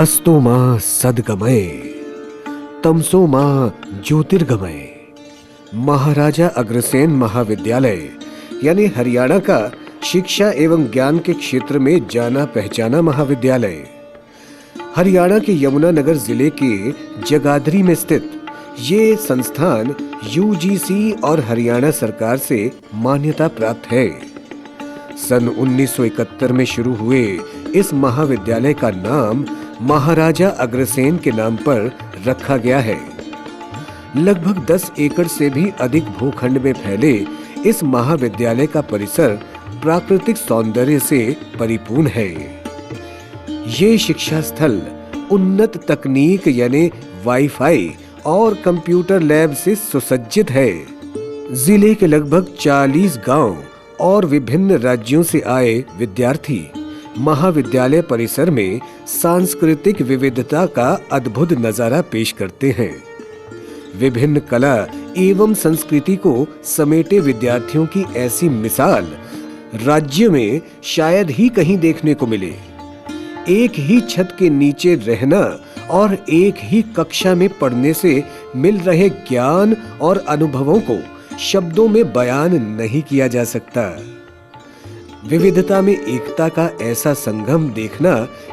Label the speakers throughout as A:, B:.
A: अस्तो मा सद्गमय तमसो मा ज्योतिर्गमय। महाराजा अग्रसेन महाविद्यालय यानी हरियाणा का शिक्षा एवं ज्ञान के क्षेत्र में जाना पहचाना महाविद्यालय हरियाणा के यमुनानगर जिले के जगाधरी में स्थित ये संस्थान यूजीसी और हरियाणा सरकार से मान्यता प्राप्त है। सन 1971 में शुरू हुए इस महाविद्यालय का नाम महाराजा अग्रसेन के नाम पर रखा गया है। लगभग 10 एकड़ से भी अधिक भूखंड में फैले इस महाविद्यालय का परिसर प्राकृतिक सौंदर्य से परिपूर्ण है। ये शिक्षा स्थल उन्नत तकनीक यानी वाईफाई और कंप्यूटर लैब से सुसज्जित है। जिले के लगभग 40 गांव और विभिन्न राज्यों से आए विद्यार्थी महाविद्यालय परिसर में सांस्कृतिक विविधता का अद्भुत नजारा पेश करते हैं। विभिन्न कला एवं संस्कृति को समेटे विद्यार्थियों की ऐसी मिसाल राज्य में शायद ही कहीं देखने को मिले। एक ही छत के नीचे रहना और एक ही कक्षा में पढ़ने से मिल रहे ज्ञान और अनुभवों को शब्दों में बयान नहीं किया जा सकता। विविधता में एकता का ऐसा संगम देखना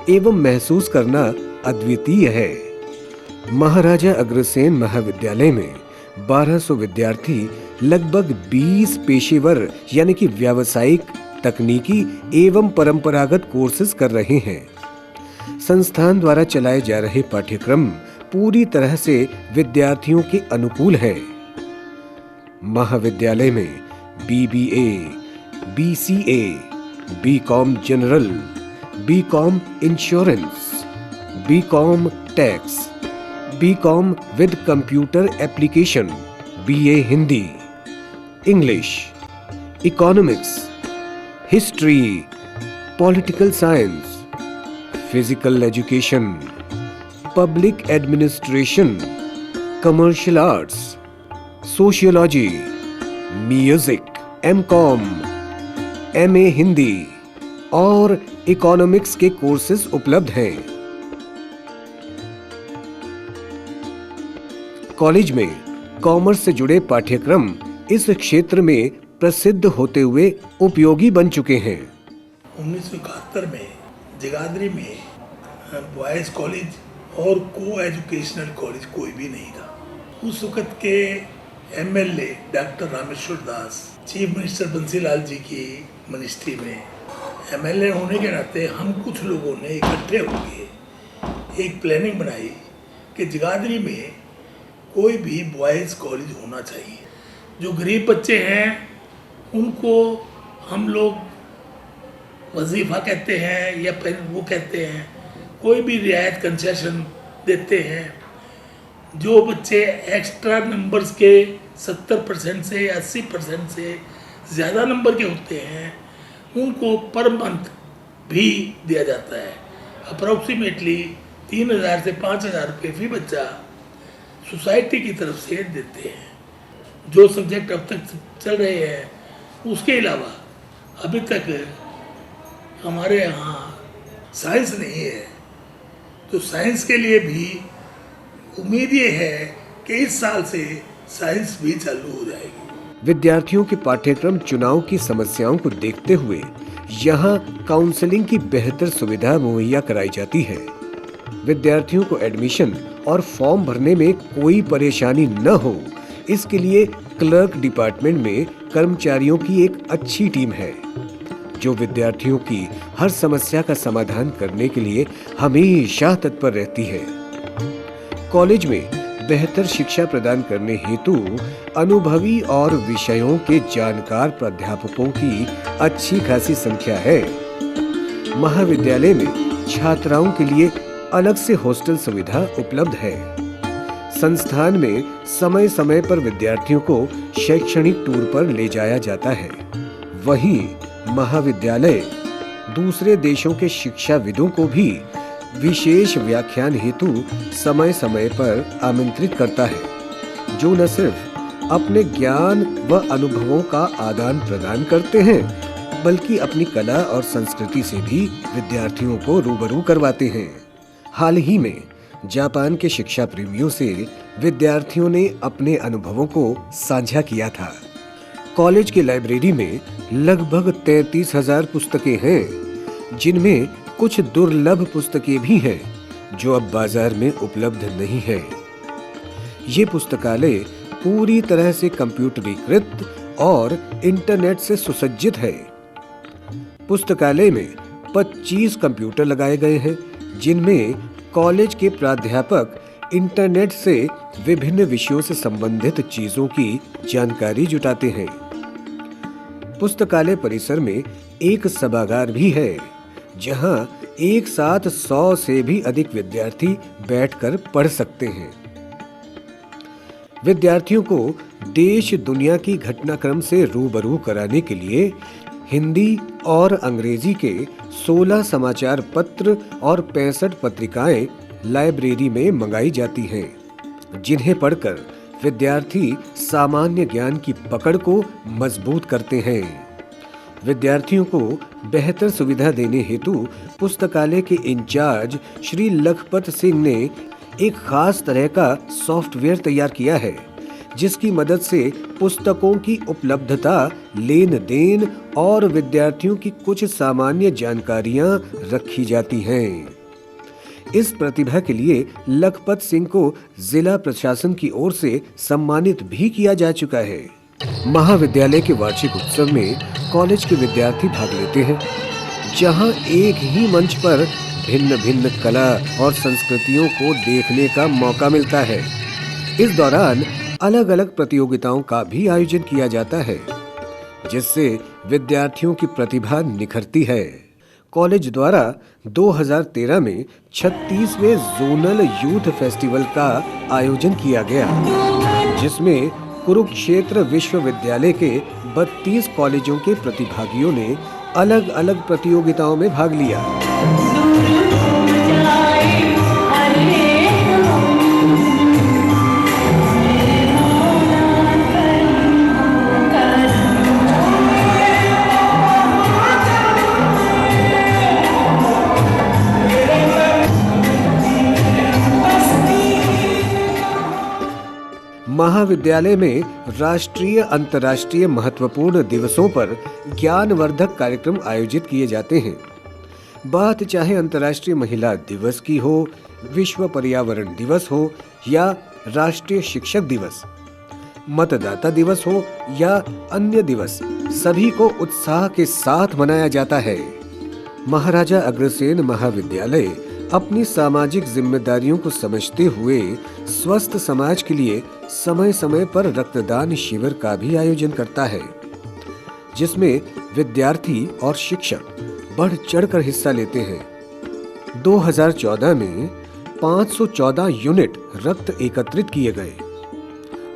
A: एवं महसूस करना अद्वितीय है। महाराजा अग्रसेन महाविद्यालय में 1200 विद्यार्थी लगभग 20 पेशेवर यानी कि व्यावसायिक, तकनीकी एवं परंपरागत कोर्सेज कर रहे हैं। संस्थान द्वारा चलाए जा रहे पाठ्यक्रम पूरी तरह से विद्यार्थियों के अनुकूल है। महाविद्यालय में BBA, BCA, BCom general, BCom insurance, BCom tax, BCom with computer application, BA Hindi, English, economics, history, political science, physical education, public administration, commercial arts, sociology, music, MCom, MA Hindi और इकोनॉमिक्स के कोर्सेज उपलब्ध हैं। कॉलेज में commerce से जुड़े पाठ्यक्रम इस क्षेत्र में प्रसिद्ध होते हुए उपयोगी बन चुके हैं।
B: 1971 में जगाधरी में बॉयज़ कॉलेज और को एजुकेशनल कॉलेज कोई भी नहीं था। उस वक्त के एमएलए डॉक्टर रामेश्वर दास, चीफ मिनिस्टर बंसीलाल जी की मिनिस्ट्री में एमएलए होने के नाते हम कुछ लोगों ने इकट्ठे होकर एक प्लानिंग बनाई कि जगाधरी में कोई भी बॉयज़ कॉलेज होना चाहिए। जो गरीब बच्चे हैं उनको हम लोग वजीफ़ा कहते हैं या फिर वो कहते हैं, कोई भी रियायत कंसेशन देते हैं। जो बच्चे एक्स्ट्रा नंबर्स के 70% से 80% से ज़्यादा नंबर के होते हैं उनको पर मंथ भी दिया जाता है। अप्रॉक्सीमेटली 3000 से 5000 रुपये फी बच्चा सोसाइटी की तरफ से देते हैं। जो सब्जेक्ट अब तक चल रहे हैं उसके अलावा अभी तक हमारे यहाँ साइंस नहीं है, तो साइंस के लिए भी उम्मीद ये है कि इस साल से साइंस भी चालू हो जाएगी।
A: विद्यार्थियों के पाठ्यक्रम चुनाव की समस्याओं को देखते हुए यहाँ काउंसलिंग की बेहतर सुविधा मुहैया कराई जाती है। विद्यार्थियों को एडमिशन और फॉर्म भरने में कोई परेशानी न हो, इसके लिए क्लर्क डिपार्टमेंट में कर्मचारियों की एक अच्छी टीम है जो विद्यार्थियों की हर समस्या का समाधान करने के लिए हमेशा तत्पर रहती है। कॉलेज में बेहतर शिक्षा प्रदान करने हेतु अनुभवी और विषयों के जानकार प्राध्यापकों की अच्छी खासी संख्या है। महाविद्यालय में छात्राओं के लिए अलग से हॉस्टल सुविधा उपलब्ध है। संस्थान में समय समय पर विद्यार्थियों को शैक्षणिक टूर पर ले जाया जाता है। वहीं महाविद्यालय दूसरे देशों के शिक्षाविदों को भी विशेष व्याख्यान हेतु समय समय पर आमंत्रित करता है, जो न सिर्फ अपने ज्ञान व अनुभवों का आदान प्रदान करते हैं बल्कि अपनी कला और संस्कृति से भी विद्यार्थियों को रूबरू करवाते हैं। हाल ही में जापान के शिक्षा प्रेमियों से विद्यार्थियों ने अपने अनुभवों को साझा किया था। कॉलेज की लाइब्रेरी में लगभग 33,000 पुस्तकें हैं, जिनमें कुछ दुर्लभ पुस्तकें भी हैं जो अब बाजार में उपलब्ध नहीं है। ये पुस्तकालय पूरी तरह से कंप्यूटरीकृत और इंटरनेट से सुसज्जित है। पुस्तकालय में 25 कंप्यूटर लगाए गए हैं, जिनमें कॉलेज के प्राध्यापक इंटरनेट से विभिन्न विषयों से संबंधित चीजों की जानकारी जुटाते हैं। पुस्तकालय परिसर में एक सभागार भी है, जहां एक साथ 100 से भी अधिक विद्यार्थी बैठकर पढ़ सकते हैं। विद्यार्थियों को देश दुनिया की घटनाक्रम से रूबरू कराने के लिए हिंदी और अंग्रेजी के 16 समाचार पत्र और 65 पत्रिकाएं लाइब्रेरी में मंगाई जाती हैं, जिन्हें पढ़कर विद्यार्थी सामान्य ज्ञान की पकड़ को मजबूत करते हैं। विद्यार्थियों को बेहतर सुविधा देने हेतु पुस्तकालय के इंचार्ज श्री लखपत सिंह ने एक खास तरह का सॉफ्टवेयर तैयार किया है, जिसकी मदद से पुस्तकों की उपलब्धता, लेन देन और विद्यार्थियों की कुछ सामान्य जानकारियां रखी जाती हैं। इस प्रतिभा के लिए लखपत सिंह को जिला प्रशासन की ओर से सम्मानित भी किया जा चुका है। महाविद्यालय के वार्षिक उत्सव में कॉलेज के विद्यार्थी भाग लेते हैं, जहां एक ही मंच पर भिन्न भिन्न कला और संस्कृतियों को देखने का मौका मिलता है। इस दौरान अलग अलग प्रतियोगिताओं का भी आयोजन किया जाता है, जिससे विद्यार्थियों की प्रतिभा निखरती है। कॉलेज द्वारा 2013 में 36वें जोनल यूथ फेस्टिवल का आयोजन किया गया, जिसमें कुरुक्षेत्र विश्वविद्यालय के 32 कॉलेजों के प्रतिभागियों ने अलग अलग प्रतियोगिताओं में भाग लिया। महाविद्यालय में राष्ट्रीय अंतर्राष्ट्रीय महत्वपूर्ण दिवसों पर ज्ञानवर्धक कार्यक्रम आयोजित किए जाते हैं। बात चाहे अंतर्राष्ट्रीय महिला दिवस की हो, विश्व पर्यावरण दिवस हो या राष्ट्रीय शिक्षक दिवस, मतदाता दिवस हो या अन्य दिवस, सभी को उत्साह के साथ मनाया जाता है। महाराजा अग्रसेन महाविद्यालय अपनी सामाजिक जिम्मेदारियों को समझते हुए स्वस्थ समाज के लिए समय समय पर रक्तदान शिविर का भी आयोजन करता है, जिसमें विद्यार्थी और शिक्षक बढ़ चढ़कर हिस्सा लेते हैं। 2014 में 514 यूनिट रक्त एकत्रित किए गए।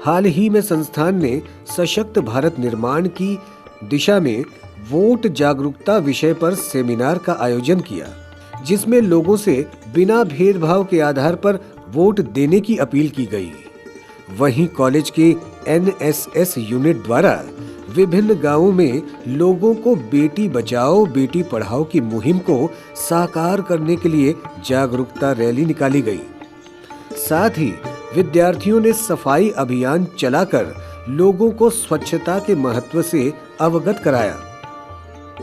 A: हाल ही में संस्थान ने सशक्त भारत निर्माण की दिशा में वोट जागरूकता विषय पर सेमिनार का आयोजन किया, जिसमें लोगों से बिना भेदभाव के आधार पर वोट देने की अपील की गई। वहीं कॉलेज के NSS यूनिट द्वारा विभिन्न गांवों में लोगों को बेटी बचाओ बेटी पढ़ाओ की मुहिम को साकार करने के लिए जागरूकता रैली निकाली गई। साथ ही विद्यार्थियों ने सफाई अभियान चलाकर लोगों को स्वच्छता के महत्व से अवगत कराया।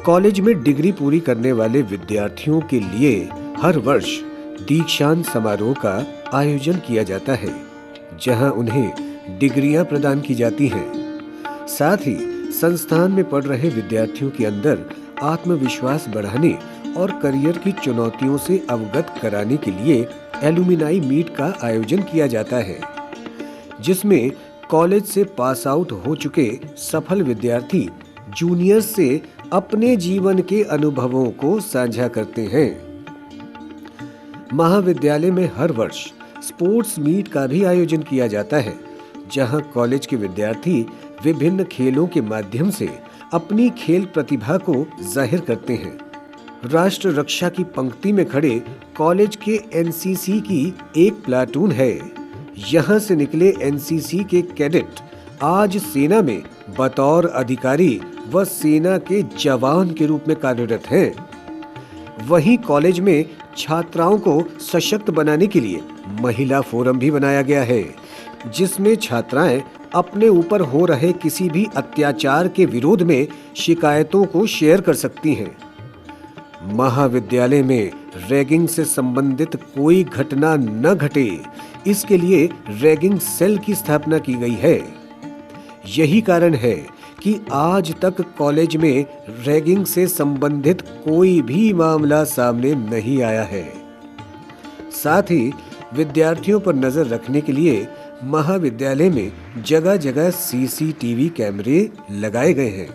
A: कॉलेज में डिग्री पूरी करने वाले विद्यार्थियों के लिए हर वर्ष दीक्षांत समारोह का आयोजन किया जाता है, जहां उन्हें डिग्रियां प्रदान की जाती हैं। साथ ही संस्थान में पढ़ रहे विद्यार्थियों के अंदर आत्मविश्वास बढ़ाने और करियर की चुनौतियों से अवगत कराने के लिए एलुमिनाई मीट का आयोजन किया जाता है, जिसमें कॉलेज से पास आउट हो चुके सफल विद्यार्थी जूनियर्स से अपने जीवन के अनुभवों को साझा करते हैं। महाविद्यालय में हर वर्ष स्पोर्ट्स मीट का भी आयोजन किया जाता है, जहां कॉलेज के विद्यार्थी विभिन्न खेलों के माध्यम से अपनी खेल प्रतिभा को जाहिर करते हैं। राष्ट्र रक्षा की पंक्ति में खड़े कॉलेज के NCC की एक प्लाटून है। यहां से निकले NCC के कैडेट आज सेना में बतौर अधिकारी व सेना के जवान के रूप में कार्यरत हैं। वहीं कॉलेज में छात्राओं को सशक्त बनाने के लिए महिला फोरम भी बनाया गया है, जिसमें छात्राएं अपने ऊपर हो रहे किसी भी अत्याचार के विरोध में शिकायतों को शेयर कर सकती हैं। महाविद्यालय में रैगिंग से संबंधित कोई घटना न घटे, इसके लिए रैगिंग सेल की स्थापना की गई है। यही कारण है कि आज तक कॉलेज में रैगिंग से संबंधित कोई भी मामला सामने नहीं आया है। साथ ही विद्यार्थियों पर नजर रखने के लिए महाविद्यालय में जगह जगह सीसीटीवी कैमरे लगाए गए हैं,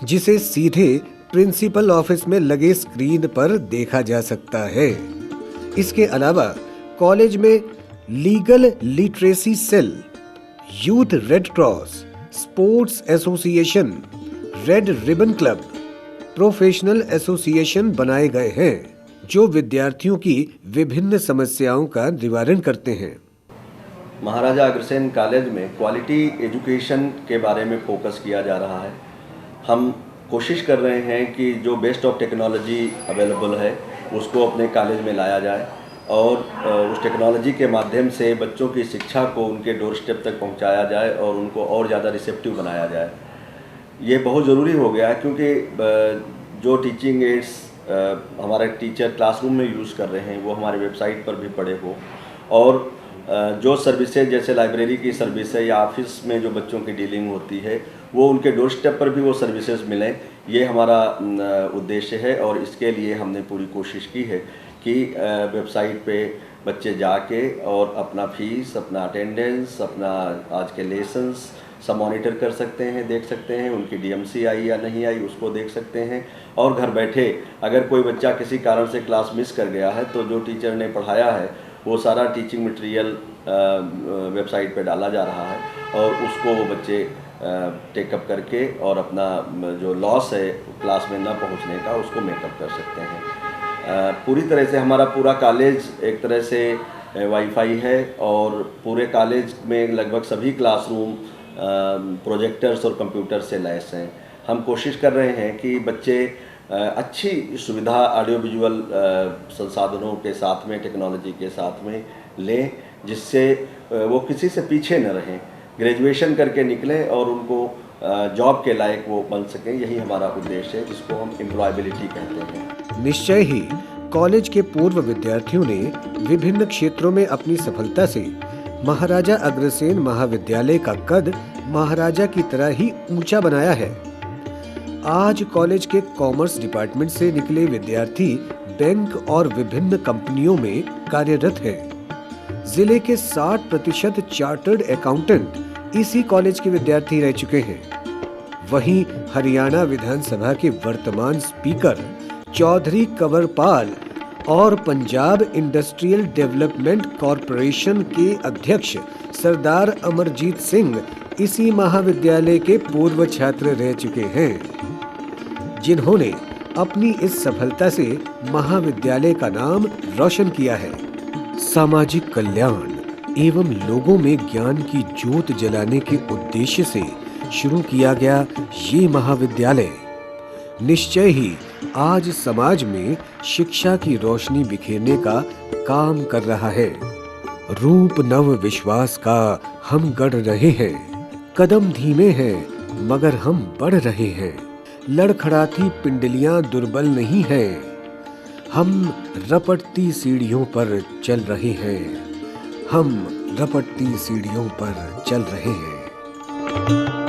A: जिसे सीधे प्रिंसिपल ऑफिस में लगे स्क्रीन पर देखा जा सकता है। इसके अलावा कॉलेज में legal literacy cell, youth red cross, sports association, red ribbon club, professional association बनाए गए हैं, जो विद्यार्थियों की विभिन्न समस्याओं का निवारण करते हैं।
C: महाराजा अग्रसेन कॉलेज में क्वालिटी एजुकेशन के बारे में फोकस किया जा रहा है। हम कोशिश कर रहे हैं कि जो बेस्ट ऑफ टेक्नोलॉजी अवेलेबल है उसको अपने कॉलेज में लाया जाए और उस टेक्नोलॉजी के माध्यम से बच्चों की शिक्षा को उनके डोर स्टेप तक पहुंचाया जाए और उनको और ज़्यादा रिसेप्टिव बनाया जाए। ये बहुत ज़रूरी हो गया है क्योंकि जो टीचिंग एड्स हमारे टीचर क्लासरूम में यूज़ कर रहे हैं वो हमारे वेबसाइट पर भी पड़े हो, और जो सर्विसेज जैसे लाइब्रेरी की सर्विस है या ऑफिस में जो बच्चों की डीलिंग होती है वो उनके डोर स्टेप पर भी वो सर्विसेज मिलें, ये हमारा उद्देश्य है। और इसके लिए हमने पूरी कोशिश की है कि वेबसाइट पे बच्चे जाके और अपना फीस, अपना अटेंडेंस, अपना आज के लेसन्स सब मॉनिटर कर सकते हैं, देख सकते हैं, उनकी डीएमसी आई या नहीं आई उसको देख सकते हैं। और घर बैठे अगर कोई बच्चा किसी कारण से क्लास मिस कर गया है तो जो टीचर ने पढ़ाया है वो सारा टीचिंग मटेरियल वेबसाइट पे डाला जा रहा है और उसको वो बच्चे टेकअप करके और अपना जो लॉस है क्लास में न पहुंचने का उसको मेकअप कर सकते हैं। पूरी तरह से हमारा पूरा कॉलेज एक तरह से वाईफाई है और पूरे कॉलेज में लगभग सभी क्लासरूम प्रोजेक्टर्स और कंप्यूटर से लैस हैं। हम कोशिश कर रहे हैं कि बच्चे अच्छी सुविधा ऑडियो विजुअल संसाधनों के साथ में, टेक्नोलॉजी के साथ में लें, जिससे वो किसी से पीछे न रहें, ग्रेजुएशन करके निकलें और उनको जॉब के लायक वो बन सकें। यही हमारा उद्देश्य है, जिसको हम एम्प्लॉयबिलिटी कहते हैं।
A: निश्चय ही कॉलेज के पूर्व विद्यार्थियों ने विभिन्न क्षेत्रों में अपनी सफलता से महाराजा अग्रसेन महाविद्यालय का कद महाराजा की तरह ही ऊंचा बनाया है। आज कॉलेज के कॉमर्स डिपार्टमेंट से निकले विद्यार्थी बैंक और विभिन्न कंपनियों में कार्यरत हैं। जिले के 60% चार्टर्ड अकाउंटेंट इसी कॉलेज के विद्यार्थी रह चुके हैं। वहीं हरियाणा विधानसभा के वर्तमान स्पीकर चौधरी कंवरपाल और पंजाब इंडस्ट्रियल डेवलपमेंट कॉरपोरेशन के अध्यक्ष सरदार अमरजीत सिंह इसी महाविद्यालय के पूर्व छात्र रह चुके हैं, जिन्होंने अपनी इस सफलता से महाविद्यालय का नाम रोशन किया है। सामाजिक कल्याण एवं लोगों में ज्ञान की ज्योत जलाने के उद्देश्य से शुरू किया गया ये महाविद्यालय निश्चय ही आज समाज में शिक्षा की रोशनी बिखेरने का काम कर रहा है। रूप नव विश्वास का हम गढ़ रहे हैं, कदम धीमे हैं मगर हम बढ़ रहे हैं। लड़खड़ाती पिंडलियां दुर्बल नहीं हैं, हम रपटती सीढ़ियों पर चल रहे हैं, हम रपटती सीढ़ियों पर चल रहे हैं।